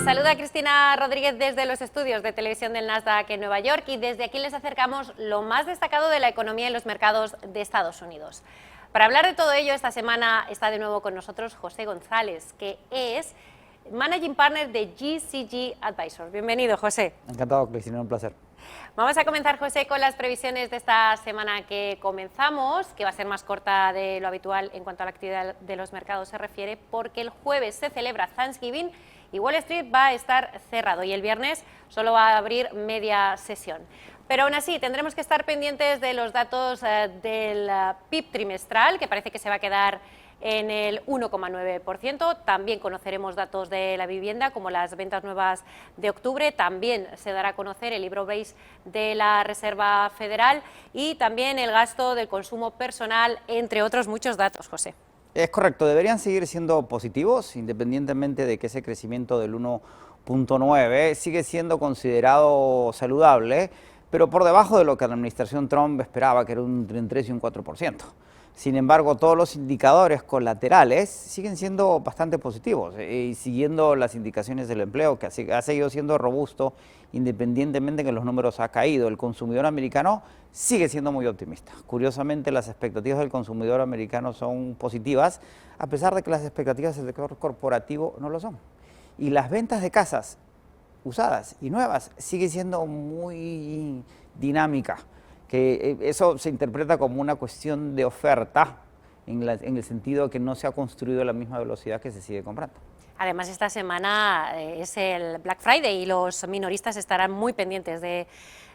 Les saluda Cristina Rodríguez desde los estudios de televisión del Nasdaq en Nueva York y desde aquí les acercamos lo más destacado de la economía y los mercados de Estados Unidos. Para hablar de todo ello, esta semana está de nuevo con nosotros José González, que es Managing Partner de GCG Advisors. Bienvenido, José. Encantado, Cristina, un placer. Vamos a comenzar, José, con las previsiones de esta semana que comenzamos, que va a ser más corta de lo habitual en cuanto a la actividad de los mercados se refiere, porque el jueves se celebra Thanksgiving y Wall Street va a estar cerrado y el viernes solo va a abrir media sesión. Pero aún así tendremos que estar pendientes de los datos del PIB trimestral, que parece que se va a quedar en el 1,9%. También conoceremos datos de la vivienda, como las ventas nuevas de octubre. También se dará a conocer el libro beige de la Reserva Federal y también el gasto del consumo personal, entre otros muchos datos, José. Es correcto, deberían seguir siendo positivos, independientemente de que ese crecimiento del 1,9 sigue siendo considerado saludable, pero por debajo de lo que la administración Trump esperaba, que era entre un 3 y un 4%. Sin embargo, todos los indicadores colaterales siguen siendo bastante positivos y siguiendo las indicaciones del empleo, que ha seguido siendo robusto independientemente de que los números ha caído. El consumidor americano sigue siendo muy optimista. Curiosamente, las expectativas del consumidor americano son positivas, a pesar de que las expectativas del sector corporativo no lo son. Y las ventas de casas usadas y nuevas siguen siendo muy dinámicas, que eso se interpreta como una cuestión de oferta, en el sentido de que no se ha construido a la misma velocidad que se sigue comprando. Además, esta semana es el Black Friday y los minoristas estarán muy pendientes de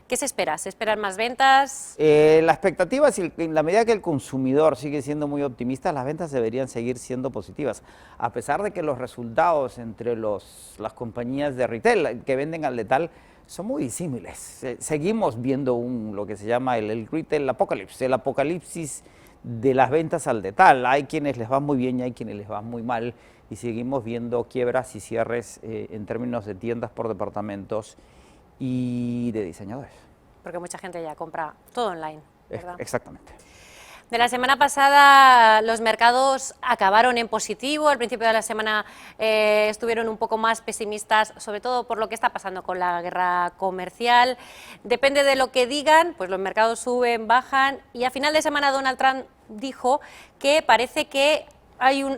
qué se espera. ¿Se esperan más ventas? La expectativa es, en la medida que el consumidor sigue siendo muy optimista, las ventas deberían seguir siendo positivas, a pesar de que los resultados entre las compañías de retail que venden al detalle son muy disímiles. Seguimos viendo lo que se llama el retail apocalypse, el apocalipsis de las ventas al detalle. Hay quienes les va muy bien y hay quienes les va muy mal, y seguimos viendo quiebras y cierres en términos de tiendas por departamentos y de diseñadores. Porque mucha gente ya compra todo online, ¿verdad? Exactamente. De la semana pasada los mercados acabaron en positivo, al principio de la semana estuvieron un poco más pesimistas, sobre todo por lo que está pasando con la guerra comercial. Depende de lo que digan, pues los mercados suben, bajan, y a final de semana Donald Trump dijo que parece que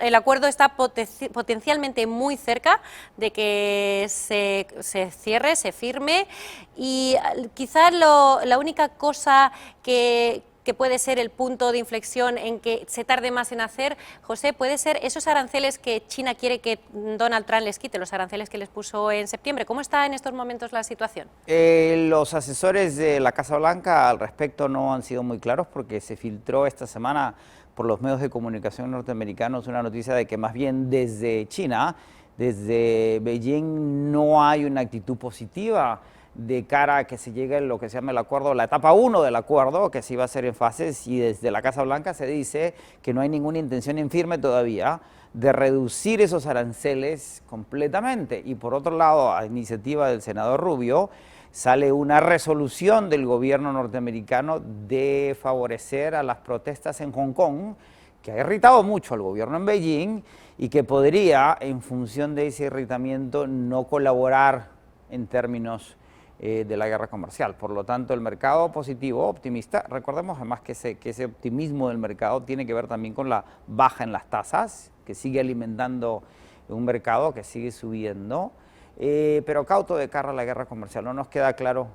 el acuerdo está potencialmente muy cerca de que se cierre, se firme, y quizás la única cosa que puede ser el punto de inflexión en que se tarde más en hacer, José, puede ser esos aranceles que China quiere que Donald Trump les quite, los aranceles que les puso en septiembre. ¿Cómo está en estos momentos la situación? Los asesores de la Casa Blanca al respecto no han sido muy claros, porque se filtró esta semana por los medios de comunicación norteamericanos una noticia de que más bien desde China, desde Beijing, no hay una actitud positiva de cara a que se llegue a lo que se llama el acuerdo, la etapa 1 del acuerdo, que se iba a hacer en fases, y desde la Casa Blanca se dice que no hay ninguna intención en firme todavía de reducir esos aranceles completamente. Y por otro lado, a iniciativa del senador Rubio, sale una resolución del gobierno norteamericano de favorecer a las protestas en Hong Kong, que ha irritado mucho al gobierno en Beijing y que podría, en función de ese irritamiento, no colaborar en términos de la guerra comercial. Por lo tanto, el mercado positivo, optimista. Recordemos además que ese optimismo del mercado tiene que ver también con la baja en las tasas, que sigue alimentando un mercado que sigue subiendo, pero cauto de cara a la guerra comercial. No nos queda claro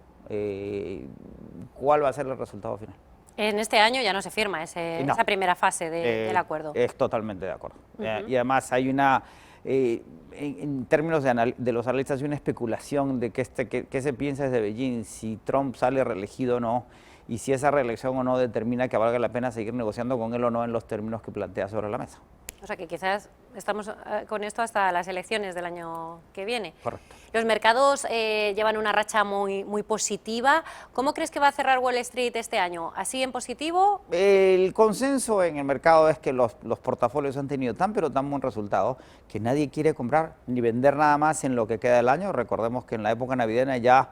cuál va a ser el resultado final. En este año ya no se firma esa primera fase del acuerdo. Es totalmente de acuerdo. Y además hay una, en términos de los analistas, hay una especulación de que se piensa desde Beijing, si Trump sale reelegido o no, y si esa reelección o no determina que valga la pena seguir negociando con él o no en los términos que plantea sobre la mesa. O sea que quizás estamos con esto hasta las elecciones del año que viene. Correcto. Los mercados llevan una racha muy positiva. ¿Cómo crees que va a cerrar Wall Street este año? ¿Así en positivo? El consenso en el mercado es que los portafolios han tenido tan buen resultado que nadie quiere comprar ni vender nada más en lo que queda del año. Recordemos que en la época navideña ya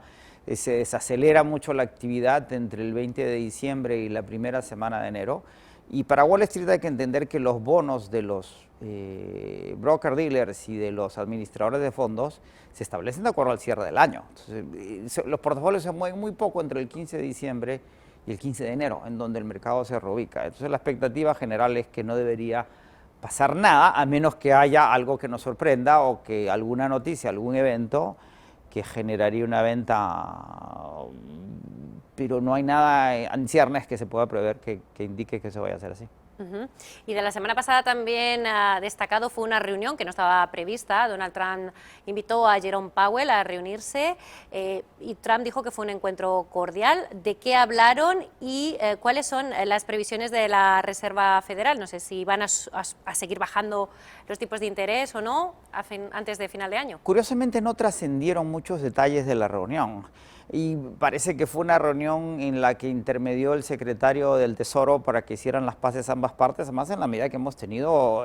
se desacelera mucho la actividad entre el 20 de diciembre y la primera semana de enero. Y para Wall Street hay que entender que los bonos de los broker dealers y de los administradores de fondos se establecen de acuerdo al cierre del año. Entonces, los portafolios se mueven muy poco entre el 15 de diciembre y el 15 de enero, en donde el mercado se reubica. Entonces la expectativa general es que no debería pasar nada, a menos que haya algo que nos sorprenda o que alguna noticia, algún evento que generaría una venta, pero no hay nada en ciernes que se pueda prever que indique que eso vaya a ser así. Y de la semana pasada también destacado fue una reunión que no estaba prevista. Donald Trump invitó a Jerome Powell a reunirse y Trump dijo que fue un encuentro cordial. ¿De qué hablaron y cuáles son las previsiones de la Reserva Federal? No sé si van a seguir bajando los tipos de interés o no antes de final de año. Curiosamente no trascendieron muchos detalles de la reunión. Y parece que fue una reunión en la que intermedió el secretario del Tesoro para que hicieran las paces ambas partes, además en la medida que hemos tenido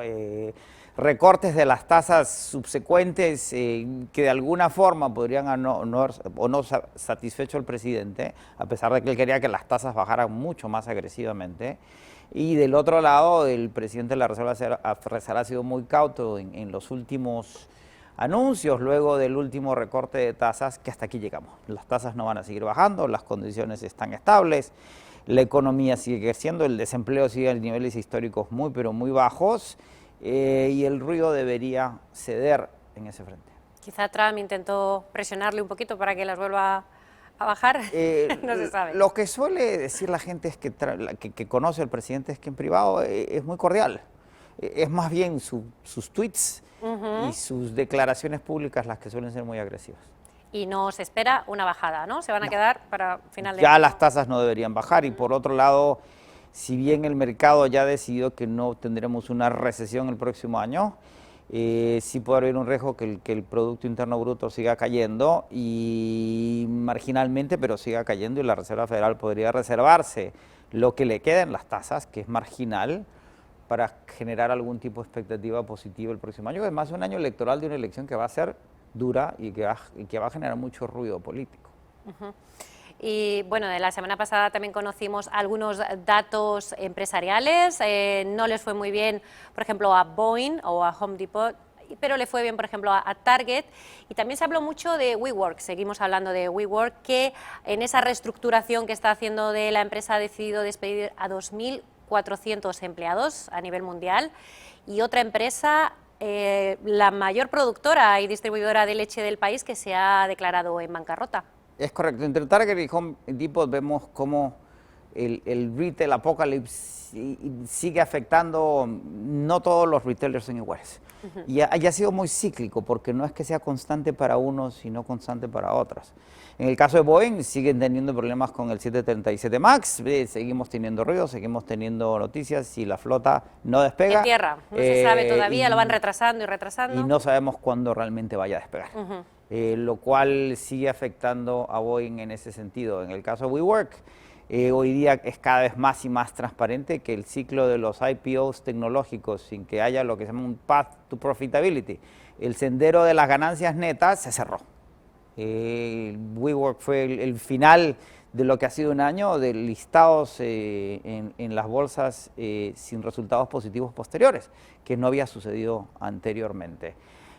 recortes de las tasas subsecuentes que de alguna forma podrían no satisfecho al presidente, a pesar de que él quería que las tasas bajaran mucho más agresivamente. Y del otro lado, el presidente de la Reserva ha sido muy cauto en los últimos anuncios luego del último recorte de tasas, que hasta aquí llegamos. Las tasas no van a seguir bajando, las condiciones están estables, la economía sigue creciendo, el desempleo sigue a niveles históricos muy pero muy bajos y el ruido debería ceder en ese frente. Quizá Trump intentó presionarle un poquito para que las vuelva a bajar, no se sabe. Lo que suele decir la gente es que conoce al presidente es que en privado es muy cordial, es más bien sus tweets y sus declaraciones públicas las que suelen ser muy agresivas. Y nos espera una bajada, ¿no? Se van a quedar para final de ya año. Las tasas no deberían bajar y por otro lado, si bien el mercado ya decidió que no tendremos una recesión el próximo año, sí puede haber un riesgo que el Producto Interno Bruto siga cayendo y marginalmente, pero siga cayendo y la Reserva Federal podría reservarse lo que le queda en las tasas, que es marginal, para generar algún tipo de expectativa positiva el próximo año. Además, es un año electoral de una elección que va a ser dura y que va a generar mucho ruido político. Y bueno, de la semana pasada también conocimos algunos datos empresariales. No les fue muy bien, por ejemplo, a Boeing o a Home Depot, pero le fue bien, por ejemplo, a Target. Y también se habló mucho de WeWork, seguimos hablando de WeWork, que en esa reestructuración que está haciendo de la empresa ha decidido despedir a 2.400 empleados a nivel mundial. Y otra empresa, la mayor productora y distribuidora de leche del país, que se ha declarado en bancarrota. Es correcto. Entre Target y Home Depot vemos cómo el retail apocalypse sigue afectando, no todos los retailers son iguales. Y ha sido muy cíclico, porque no es que sea constante para unos, sino constante para otros. En el caso de Boeing, siguen teniendo problemas con el 737 MAX, seguimos teniendo ruido, seguimos teniendo noticias y la flota no despega. En tierra, no se sabe todavía, lo van retrasando y retrasando. Y no sabemos cuándo realmente vaya a despegar. Lo cual sigue afectando a Boeing en ese sentido. En el caso de WeWork, hoy día es cada vez más y más transparente que el ciclo de los IPOs tecnológicos, sin que haya lo que se llama un path to profitability, el sendero de las ganancias netas se cerró. WeWork fue el final de lo que ha sido un año de listados en las bolsas sin resultados positivos posteriores, que no había sucedido anteriormente.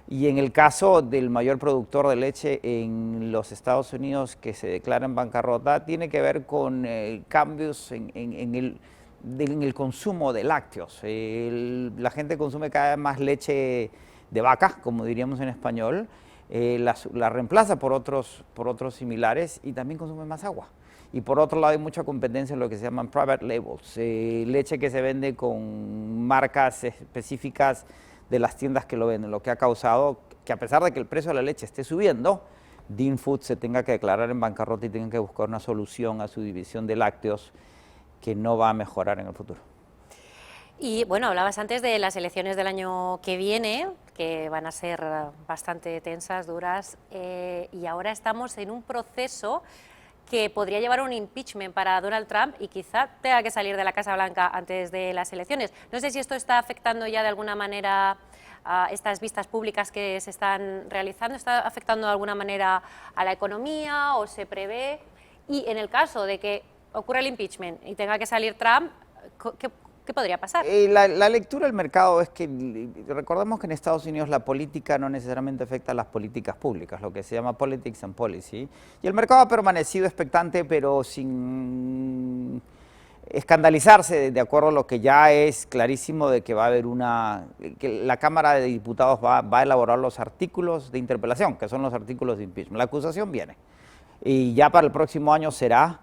Y en el caso del mayor productor de leche en los Estados Unidos que se declara en bancarrota, tiene que ver con cambios en el consumo de lácteos. La gente consume cada vez más leche de vaca, como diríamos en español, la reemplaza por otros similares y también consume más agua. Y por otro lado hay mucha competencia en lo que se llaman private labels, leche que se vende con marcas específicas de las tiendas que lo venden, lo que ha causado que a pesar de que el precio de la leche esté subiendo, Dean Foods se tenga que declarar en bancarrota y tenga que buscar una solución a su división de lácteos que no va a mejorar en el futuro. Y bueno, hablabas antes de las elecciones del año que viene, que van a ser bastante tensas, duras, y ahora estamos en un proceso que podría llevar un impeachment para Donald Trump y quizá tenga que salir de la Casa Blanca antes de las elecciones. No sé si esto está afectando ya de alguna manera a estas vistas públicas que se están realizando, ¿está afectando de alguna manera a la economía o se prevé? Y en el caso de que ocurra el impeachment y tenga que salir Trump, ¿Qué podría pasar? La lectura del mercado es que, recordemos que en Estados Unidos la política no necesariamente afecta a las políticas públicas, lo que se llama politics and policy, y el mercado ha permanecido expectante, pero sin escandalizarse, de acuerdo a lo que ya es clarísimo de que va a haber que la Cámara de Diputados va a elaborar los artículos de interpelación, que son los artículos de impeachment. La acusación viene, y ya para el próximo año será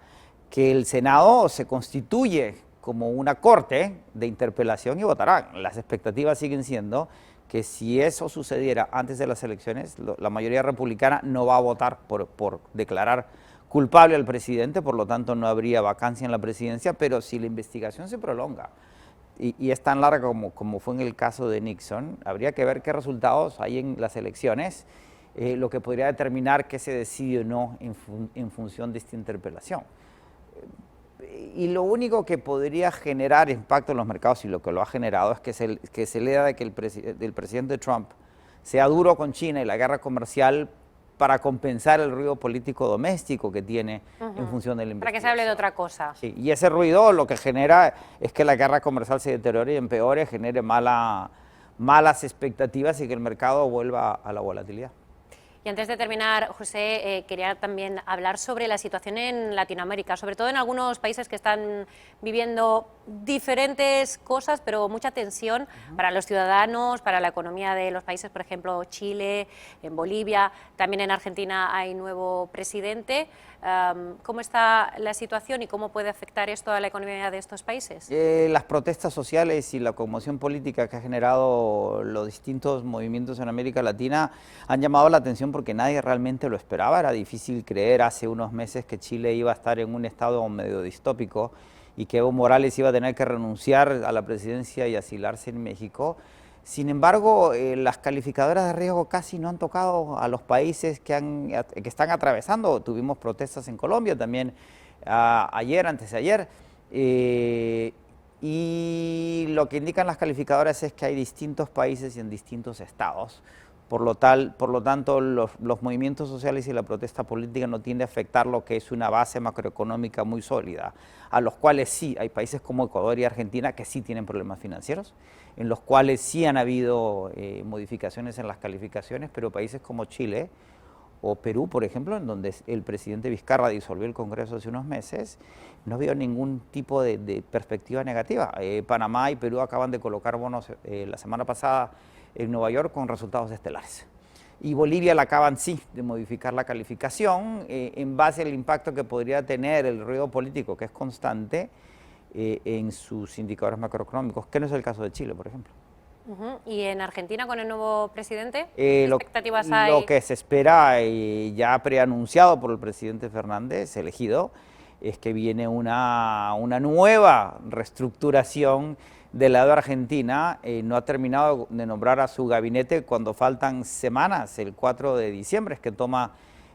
que el Senado se constituye como una corte de interpelación y votarán. Las expectativas siguen siendo que si eso sucediera antes de las elecciones, la mayoría republicana no va a votar por declarar culpable al presidente, por lo tanto no habría vacancia en la presidencia, pero si la investigación se prolonga y es tan larga como fue en el caso de Nixon, habría que ver qué resultados hay en las elecciones, lo que podría determinar qué se decide o no en función de esta interpelación. Y lo único que podría generar impacto en los mercados, y lo que lo ha generado, es que se lea de que el presidente Trump sea duro con China y la guerra comercial para compensar el ruido político doméstico que tiene en función de la investigación. Para que se hable de otra cosa. Sí, y ese ruido lo que genera es que la guerra comercial se deteriore y empeore, genere malas expectativas y que el mercado vuelva a la volatilidad. Y antes de terminar, José, quería también hablar sobre la situación en Latinoamérica, sobre todo en algunos países que están viviendo diferentes cosas, pero mucha tensión para los ciudadanos, para la economía de los países, por ejemplo, Chile, en Bolivia, también en Argentina hay nuevo presidente. ¿Cómo está la situación y cómo puede afectar esto a la economía de estos países? Las protestas sociales y la conmoción política que ha generado los distintos movimientos en América Latina han llamado la atención porque nadie realmente lo esperaba. Era difícil creer hace unos meses que Chile iba a estar en un estado medio distópico y que Evo Morales iba a tener que renunciar a la presidencia y asilarse en México. Sin embargo, las calificadoras de riesgo casi no han tocado a los países que están atravesando. Tuvimos protestas en Colombia también ayer, antes de ayer. Y lo que indican las calificadoras es que hay distintos países y en distintos estados. Por lo tanto, los movimientos sociales y la protesta política no tiende a afectar lo que es una base macroeconómica muy sólida, a los cuales sí, hay países como Ecuador y Argentina que sí tienen problemas financieros, en los cuales sí han habido modificaciones en las calificaciones, pero países como Chile o Perú, por ejemplo, en donde el presidente Vizcarra disolvió el Congreso hace unos meses, no veo ningún tipo de perspectiva negativa. Panamá y Perú acaban de colocar bonos la semana pasada en Nueva York con resultados estelares. Y Bolivia la acaban sí de modificar la calificación en base al impacto que podría tener el ruido político, que es constante, en sus indicadores macroeconómicos, que no es el caso de Chile, por ejemplo. ¿Y en Argentina con el nuevo presidente? ¿Qué expectativas hay? Lo que se espera, ya preanunciado por el presidente Fernández, elegido, es que viene una nueva reestructuración del lado de Argentina. No ha terminado de nombrar a su gabinete cuando faltan semanas, el 4 de diciembre es que toma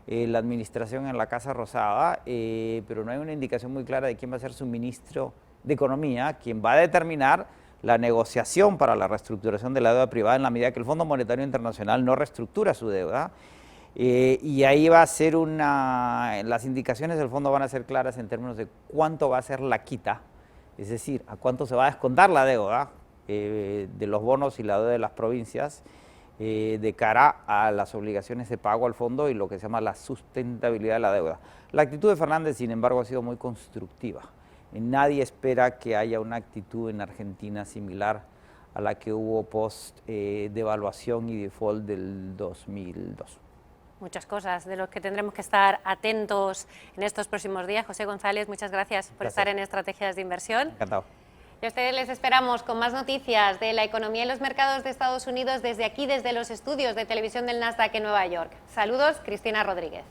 la administración en la Casa Rosada, pero no hay una indicación muy clara de quién va a ser su ministro de Economía, quien va a determinar la negociación para la reestructuración de la deuda privada en la medida que el Fondo Monetario Internacional no reestructura su deuda. Y ahí va a ser las indicaciones del fondo van a ser claras en términos de cuánto va a ser la quita, es decir, a cuánto se va a descontar la deuda de los bonos y la deuda de las provincias de cara a las obligaciones de pago al fondo y lo que se llama la sustentabilidad de la deuda. La actitud de Fernández, sin embargo, ha sido muy constructiva. Nadie espera que haya una actitud en Argentina similar a la que hubo post-devaluación y default del 2002. Muchas cosas de los que tendremos que estar atentos en estos próximos días. José González, muchas gracias por estar en Estrategias de Inversión. Encantado. Y a ustedes les esperamos con más noticias de la economía y los mercados de Estados Unidos desde aquí, desde los estudios de televisión del Nasdaq en Nueva York. Saludos, Cristina Rodríguez.